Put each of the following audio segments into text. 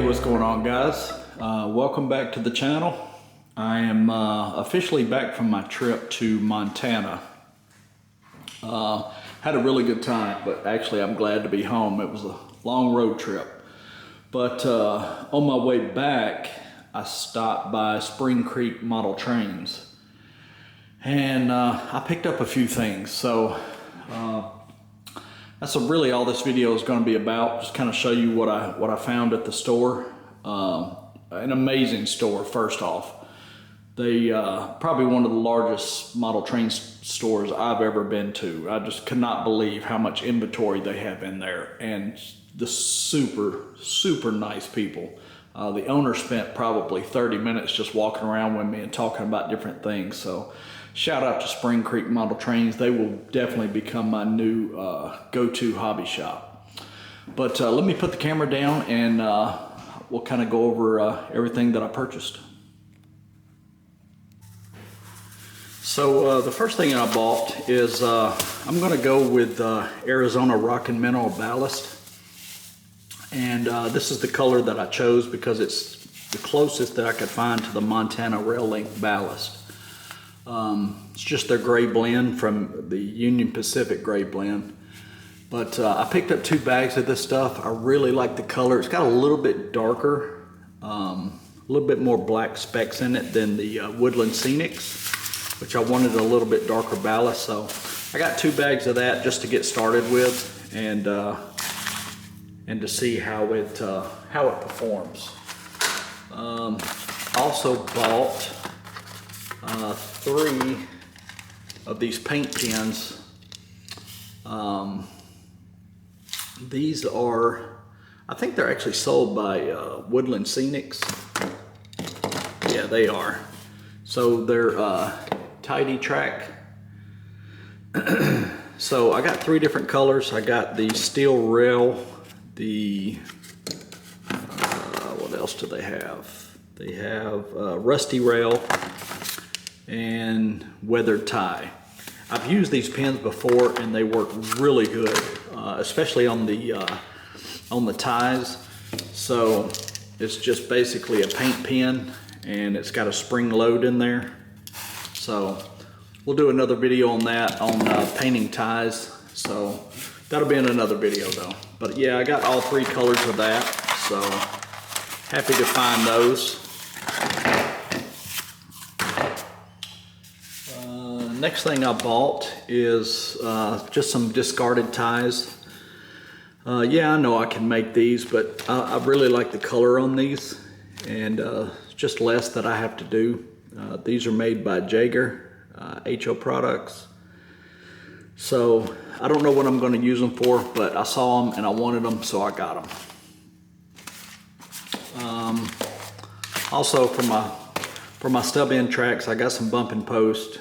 What's going on, guys? Welcome back to the channel. I am officially back from my trip to Montana. Had a really good time, but actually I'm glad to be home. It was a long road trip. But on my way back, I stopped by Spring Creek Model Trains. And I picked up a few things. So that's really all this video is going to be about. Just kind of show you what I found at the store. An amazing store, first off. They probably one of the largest model train stores I've ever been to. I just could not believe how much inventory they have in there, and the super nice people. The owner spent probably 30 minutes just walking around with me and talking about different things. So shout out to Spring Creek Model Trains. They will definitely become my new go-to hobby shop. But let me put the camera down and we'll kind of go over everything that I purchased. So the first thing I bought is I'm going to go with Arizona Rock and Mineral Ballast. And this is the color that I chose because it's the closest that I could find to the Montana Rail Link Ballast. It's just their gray blend from the Union Pacific gray blend. But I picked up 2 bags of this stuff. I really like the color. It's got a little bit darker, a little bit more black specks in it than the Woodland Scenics, which I wanted a little bit darker ballast. So I got 2 bags of that just to get started with, and to see how it performs. Also bought 3 of these paint pens. These are, I think they're actually sold by Woodland Scenics. Yeah, they are. So they're Tidy Track. So I got 3 different colors. I got the steel rail, the what else do they have? They have rusty rail and weathered tie. I've used these pens before and they work really good, especially on the ties. So it's just basically a paint pen and it's got a spring load in there. So we'll do another video on that, on painting ties. So that'll be in another video though. But yeah, I got all 3 colors of that. So happy to find those. Next thing I bought is just some discarded ties. Yeah, I know I can make these, but I really like the color on these, and just less that I have to do. These are made by Jaeger, HO Products. So I don't know what I'm going to use them for, but I saw them and I wanted them, so I got them. Also for my stub end tracks, I got some bump and post.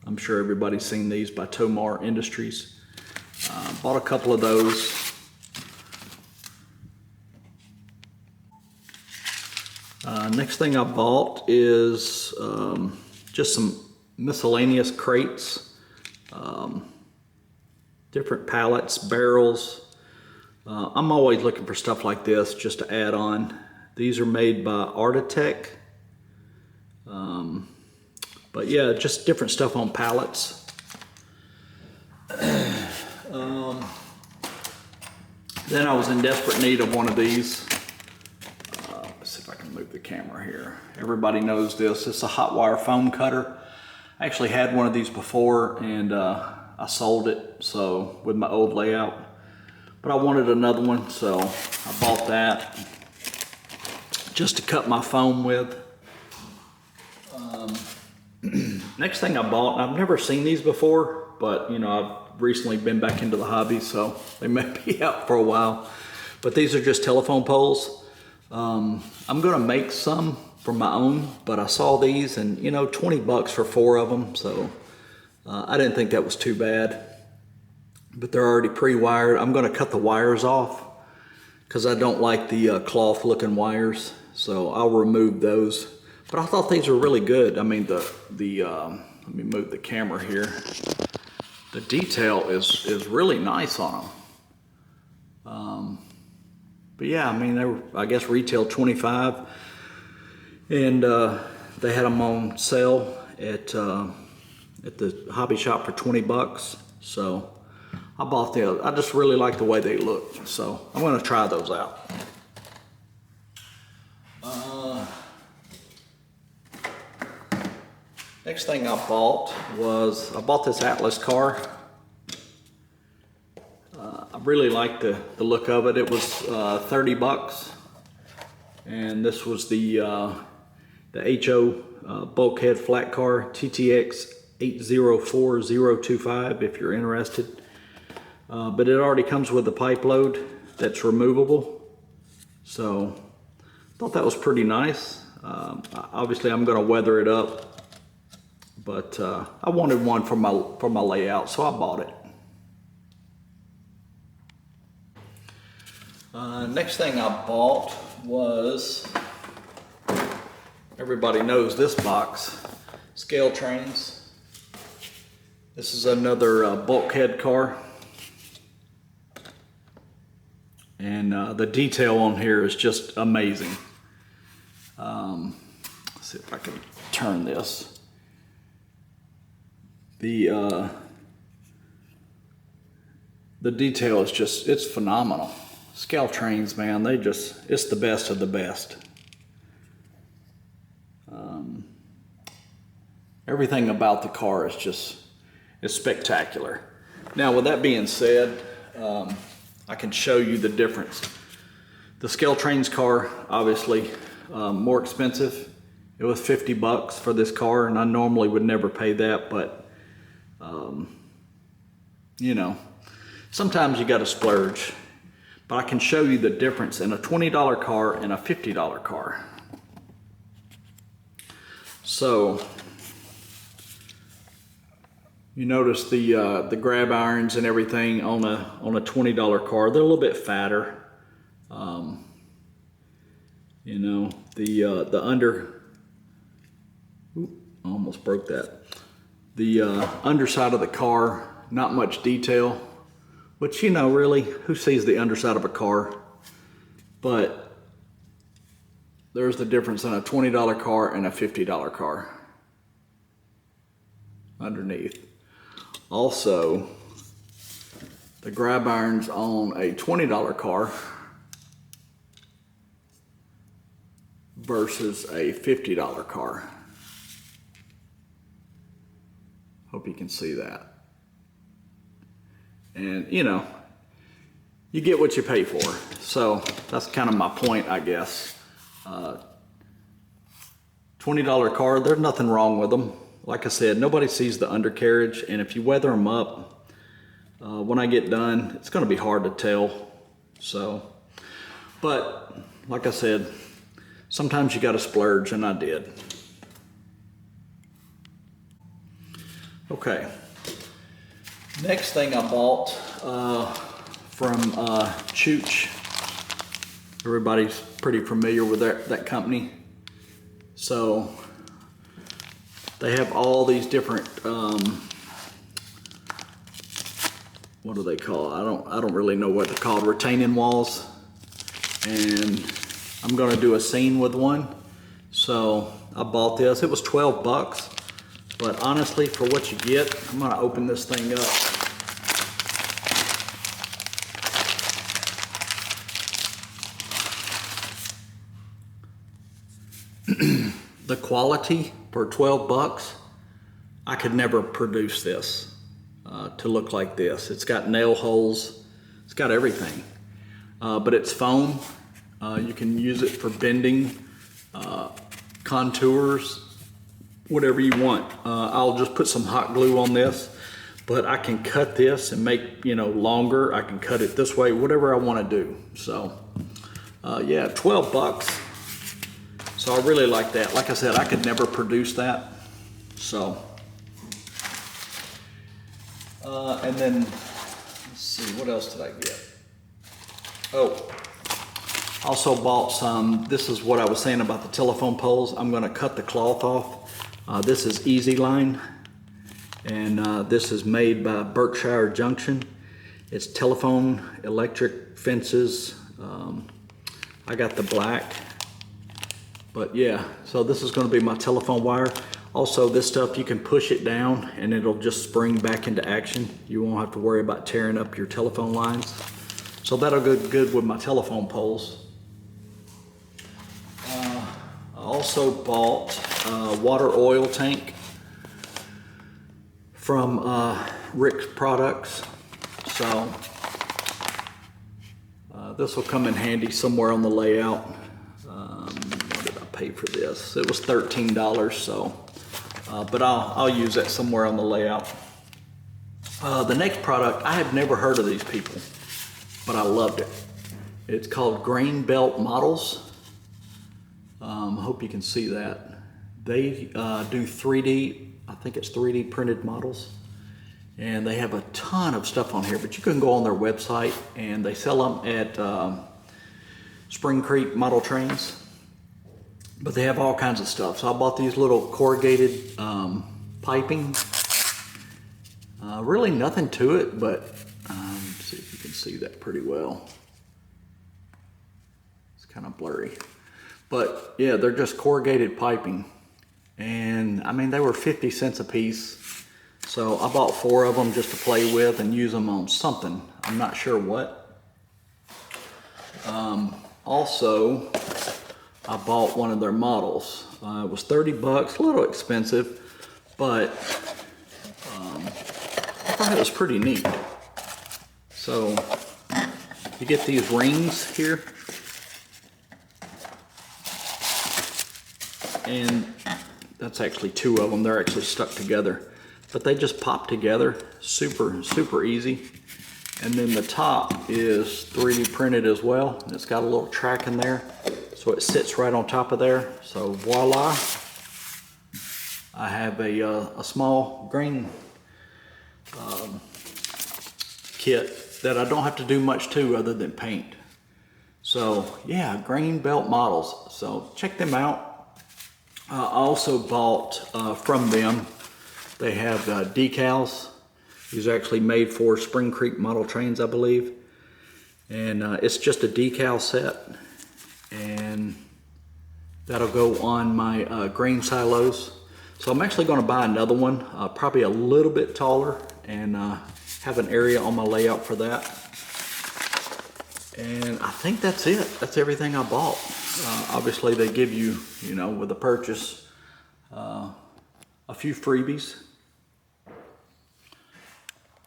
I'm sure everybody's seen these by Tomar Industries. Bought a couple of those. Next thing I bought is just some miscellaneous crates, different pallets, barrels. I'm always looking for stuff like this just to add on. These are made by Artitech. But yeah, just different stuff on pallets. Then I was in desperate need of one of these. Let's see if I can move the camera here. Everybody knows this. It's a hot wire foam cutter. I actually had one of these before and I sold it, so with my old layout. But I wanted another one, so I bought that just to cut my foam with. Next thing I bought, and I've never seen these before, but you know, I've recently been back into the hobby, so they may be out for a while. But these are just telephone poles. I'm gonna make some for my own, but I saw these and you know, 20 bucks for 4 of them, so I didn't think that was too bad. But they're already pre-wired. I'm gonna cut the wires off because I don't like the cloth looking wires, so I'll remove those. But I thought these were really good. I mean, let me move the camera here. The detail is really nice on them. But yeah, I mean, they were, I guess, retail 25, and they had them on sale at the hobby shop for 20 bucks. So I bought the. I just really like the way they look, so I'm going to try those out. Next thing I bought was, I bought this Atlas car. I really like the look of it. It was 30 bucks. And this was the HO bulkhead flat car, TTX 804025 if you're interested. But it already comes with a pipe load that's removable. So I thought that was pretty nice. Obviously I'm gonna weather it up. But I wanted one for my layout, so I bought it. Next thing I bought was, everybody knows this box, Scale Trains. This is another bulkhead car. And the detail on here is just amazing. Let's see if I can turn this. The detail is just, it's phenomenal. Scale Trains, man, it's the best of the best. Everything about the car is spectacular. Now, with that being said, I can show you the difference. The Scale Trains car, obviously, more expensive. It was 50 bucks for this car, and I normally would never pay that, but you know, sometimes you got to splurge. But I can show you the difference in a $20 car and a $50 car. So you notice the grab irons and everything on a $20 car. They're a little bit fatter. You know, the under. Oop, I almost broke that. The underside of the car, not much detail. Which, you know, really, who sees the underside of a car? But there's the difference in a $20 car and a $50 car underneath. Also, the grab irons on a $20 car versus a $50 car. Hope you can see that. And, you know, you get what you pay for. So that's kind of my point, I guess. $20 car, there's nothing wrong with them. Like I said, nobody sees the undercarriage, and if you weather them up, when I get done, it's going to be hard to tell. So, but like I said, sometimes you got to splurge, and I did. Okay. Next thing I bought from Chooch. Everybody's pretty familiar with that company. So they have all these different what do they call it? I don't really know what they're called, retaining walls. And I'm gonna do a scene with one. So I bought this. It was 12 bucks. But honestly, for what you get, I'm gonna open this thing up. The quality for 12 bucks, I could never produce this to look like this. It's got nail holes, it's got everything. But it's foam. You can use it for bending, contours, whatever you want. I'll just put some hot glue on this, but I can cut this and make, you know, longer. I can cut it this way, whatever I want to do. So yeah, 12 bucks. So I really like that. Like I said, I could never produce that. So and then let's see, what else did I get? Oh, also bought some. This is what I was saying about the telephone poles. I'm going to cut the cloth off. This is Easy Line, and this is made by Berkshire Junction. It's telephone, electric fences, I got the black. But yeah, so this is going to be my telephone wire. Also, this stuff, you can push it down and it'll just spring back into action. You won't have to worry about tearing up your telephone lines. So that'll go good with my telephone poles. I also bought a water oil tank from Rick's Products. So this will come in handy somewhere on the layout. What did I pay for this? It was $13, so but I'll use that somewhere on the layout. The next product, I have never heard of these people, but I loved it. It's called Grain Belt Models. I hope you can see that. They do 3D, I think it's 3D printed models. And they have a ton of stuff on here, but you can go on their website and they sell them at Spring Creek Model Trains. But they have all kinds of stuff. So I bought these little corrugated piping. Really nothing to it, but let's see if you can see that pretty well. It's kind of blurry. But yeah, they're just corrugated piping. And I mean, they were 50 cents a piece. So I bought 4 of them just to play with and use them on something. I'm not sure what. Also, I bought one of their models. It was 30 bucks, a little expensive, but I thought it was pretty neat. So you get these rings here, and that's actually 2 of them. They're actually stuck together, but they just pop together, super easy. And then the top is 3D printed as well. And it's got a little track in there, so it sits right on top of there. So voila, I have a small grain kit that I don't have to do much to other than paint. So yeah, Grain Belt Models. So check them out. I also bought from them, they have decals. These are actually made for Spring Creek Model Trains, I believe. And it's just a decal set. And that'll go on my grain silos. So I'm actually going to buy another one, probably a little bit taller, and have an area on my layout for that. And I think that's it. That's everything I bought. Obviously they give you, you know, with the purchase, a few freebies.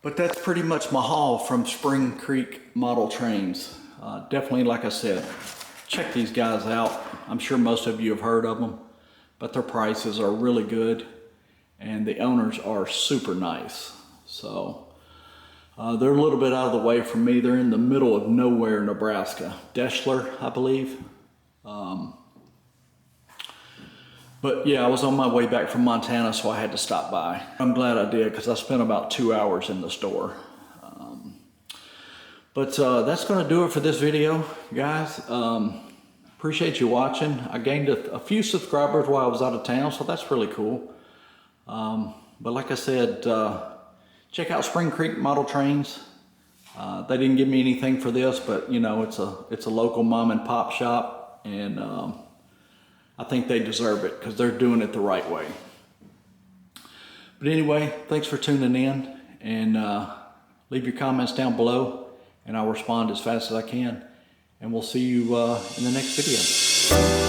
But that's pretty much my haul from Spring Creek Model Trains. Definitely, like I said, check these guys out. I'm sure most of you have heard of them, but their prices are really good and the owners are super nice. So they're a little bit out of the way from me. They're in the middle of nowhere, Nebraska. Deschler, I believe. But yeah, I was on my way back from Montana, so I had to stop by. I'm glad I did, because I spent about 2 hours in the store. But that's going to do it for this video, guys. Appreciate you watching. I gained a few subscribers while I was out of town, so that's really cool. But like I said, check out Spring Creek Model Trains. They didn't give me anything for this, but you know, it's a local mom and pop shop, and I think they deserve it because they're doing it the right way. But anyway, thanks for tuning in, and leave your comments down below and I'll respond as fast as I can. And we'll see you in the next video.